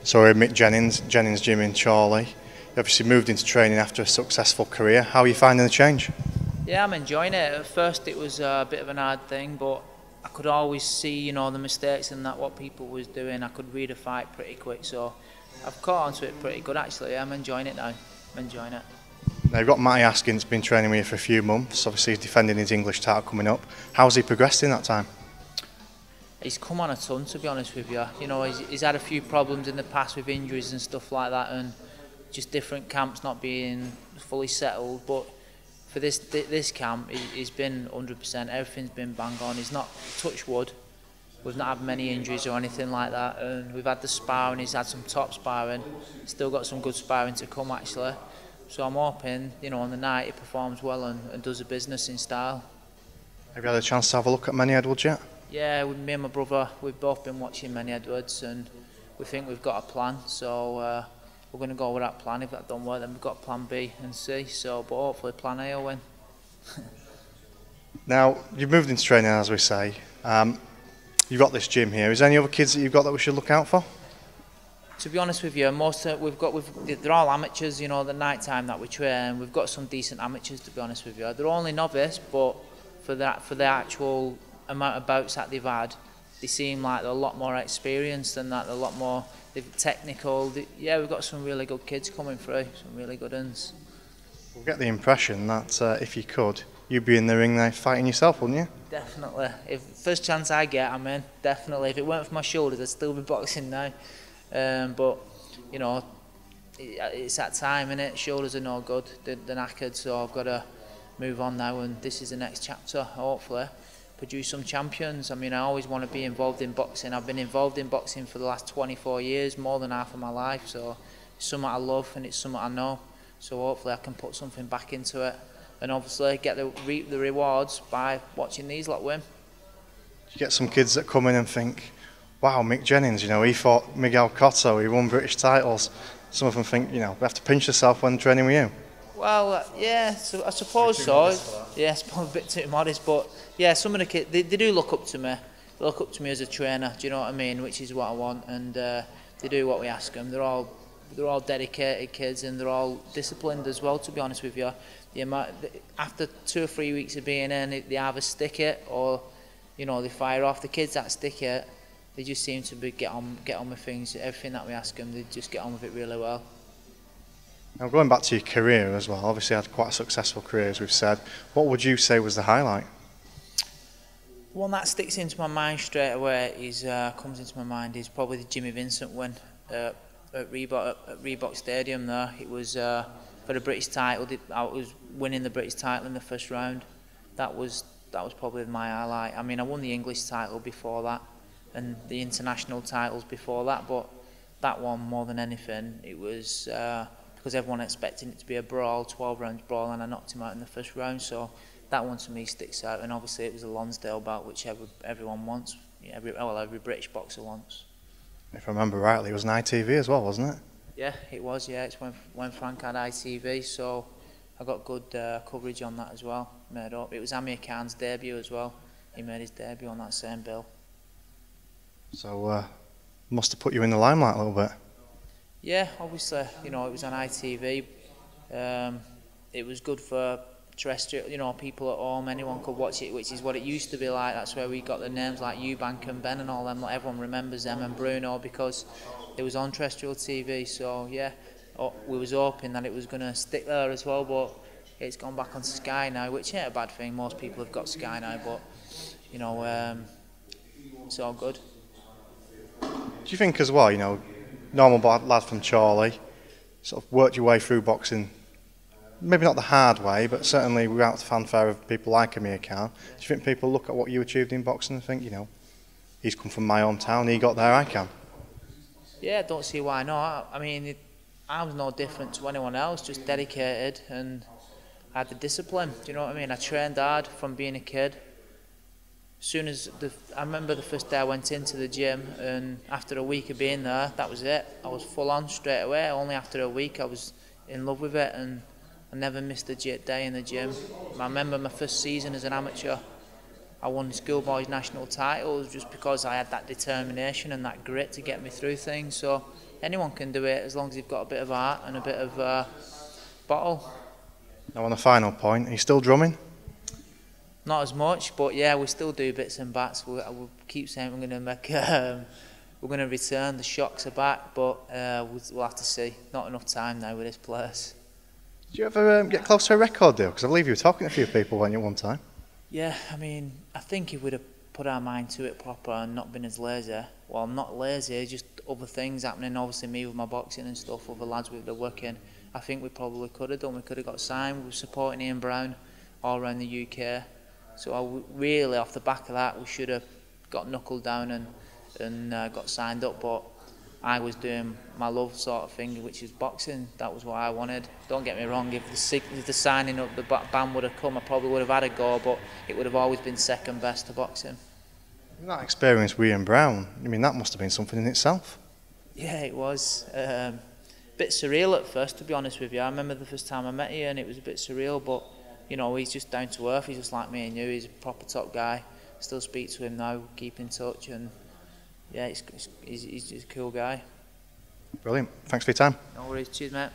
So we're Mick Jennings Gym in Chorley. You obviously moved into training after a successful career. How are you finding the change? Yeah, I'm enjoying it. At first it was a bit of an hard thing, but I could always see, you know, the mistakes and that what people was doing. I could read a fight pretty quick, so I've caught onto it pretty good actually. Yeah, I'm enjoying it now. I'm enjoying it. Now you've got Matty Askin that's been training with you for a few months. Obviously he's defending his English title coming up. How's he progressed in that time? He's come on a ton, to be honest with you. You know, he's had a few problems in the past with injuries and stuff like that, and just different camps not being fully settled. But for this camp, he's been 100%. Everything's been bang on. He's not, touch wood, we've not had many injuries or anything like that. And we've had the sparring. He's had some top sparring. Still got some good sparring to come actually. So I'm hoping, you know, on the night he performs well and does the business in style. Have you had a chance to have a look at Menay yet? Yeah, with me and my brother, we've both been watching Menay, and we think we've got a plan. So we're going to go with that plan. If that don't work, then we've got plan B and C. So, but hopefully plan A will win. Now you've moved into training, as we say. You've got this gym here. Is there any other kids that you've got that we should look out for? To be honest with you, they're all amateurs. You know, the night time that we train, we've got some decent amateurs. To be honest with you, they're only novice, but for the actual amount of bouts that they've had, they seem like they're a lot more experienced than that. They're a lot more technical. Yeah, we've got some really good kids coming through, some really good uns. We'll get the impression that if you could, you'd be in the ring there fighting yourself, wouldn't you? Definitely. If first chance I get, I'm in. Definitely. If it weren't for my shoulders, I'd still be boxing now. But you know, it's that time, innit? Shoulders are no good. They're knackered, so I've got to move on now, and this is the next chapter. Hopefully produce some champions. I mean, I always want to be involved in boxing. I've been involved in boxing for the last 24 years, more than half of my life, so it's something I love and it's something I know. So hopefully I can put something back into it, and obviously reap the rewards by watching these lot win. You get some kids that come in and think, wow, Mick Jennings, you know, he fought Miguel Cotto, he won British titles. Some of them think, you know, they have to pinch themselves when training with you. Well, yeah, so I suppose so. Yeah, it's probably a bit too modest, but yeah, some of the kids, they do look up to me. They look up to me as a trainer, do you know what I mean? Which is what I want, and they do what we ask them. They're all dedicated kids, and they're all disciplined as well, to be honest with you. After 2 or 3 weeks of being in, they either stick it or, you know, they fire off. The kids that stick it, they just seem to get on with things. Everything that we ask them, they just get on with it really well. Now going back to your career as well, obviously you had quite a successful career, as we've said. What would you say was the highlight? One that sticks into my mind straight away comes into my mind is probably the Jimmy Vincent win at Reebok Stadium there. It was for the British title. I was winning the British title in the first round. That was probably my highlight. I mean, I won the English title before that and the international titles before that, but that one more than anything, it was because everyone expected it to be a brawl, 12-round brawl, and I knocked him out in the first round. So that one to me sticks out, and obviously it was a Lonsdale bout, which everyone wants. Every British boxer wants. If I remember rightly, it was an ITV as well, wasn't it? Yeah, it was. Yeah, it's when Frank had ITV, so I got good coverage on that as well. Made up. It was Amir Khan's debut as well. He made his debut on that same bill. So must have put you in the limelight a little bit. Yeah, obviously, you know, it was on ITV. It was good for terrestrial, you know, people at home. Anyone could watch it, which is what it used to be like. That's where we got the names like Eubank and Ben and all them. Everyone remembers them, and Bruno, because it was on terrestrial TV. So yeah, we was hoping that it was going to stick there as well, but it's gone back on Sky now, which ain't a bad thing. Most people have got Sky now, but you know, it's all good. Do you think as well, you know, normal lad from Chorley, sort of worked your way through boxing, maybe not the hard way, but certainly without the fanfare of people like Amir Khan? Do you think people look at what you achieved in boxing and think, you know, he's come from my hometown, he got there, I can? Yeah, I don't see why not. I mean, I was no different to anyone else, just dedicated, and I had the discipline, do you know what I mean? I trained hard from being a kid. As soon as I remember the first day I went into the gym, and after a week of being there, that was it. I was full on straight away. Only after a week I was in love with it, and I never missed a day in the gym. I remember my first season as an amateur, I won schoolboys national titles just because I had that determination and that grit to get me through things. So anyone can do it as long as you've got a bit of art and a bit of bottle. Now on the final point, are you still drumming? Not as much, but yeah, we still do bits and bats. We'll keep saying we're going to make, we're going to return. The shocks are back, but we'll have to see. Not enough time now with this place. Did you ever get close to a record deal? Because I believe you were talking to a few people when you one time. Yeah, I mean, I think if we'd have put our mind to it proper and not been as lazy. Well, not lazy, just other things happening. Obviously, me with my boxing and stuff, other lads with the working. I think we probably could have done. We could have got signed. We were supporting Ian Brown all around the UK. So really, off the back of that, we should have got knuckled down and got signed up. But I was doing my love sort of thing, which is boxing. That was what I wanted. Don't get me wrong, if the signing up the ban would have come, I probably would have had a go, but it would have always been second best to boxing. That experience with Ian Brown, I mean, that must have been something in itself. Yeah, it was. Bit surreal at first, to be honest with you. I remember the first time I met you and it was a bit surreal, but you know, he's just down to earth. He's just like me and you. He's a proper top guy. Still speak to him now, keep in touch, and yeah, he's just a cool guy. Brilliant. Thanks for your time. No worries. Cheers, mate.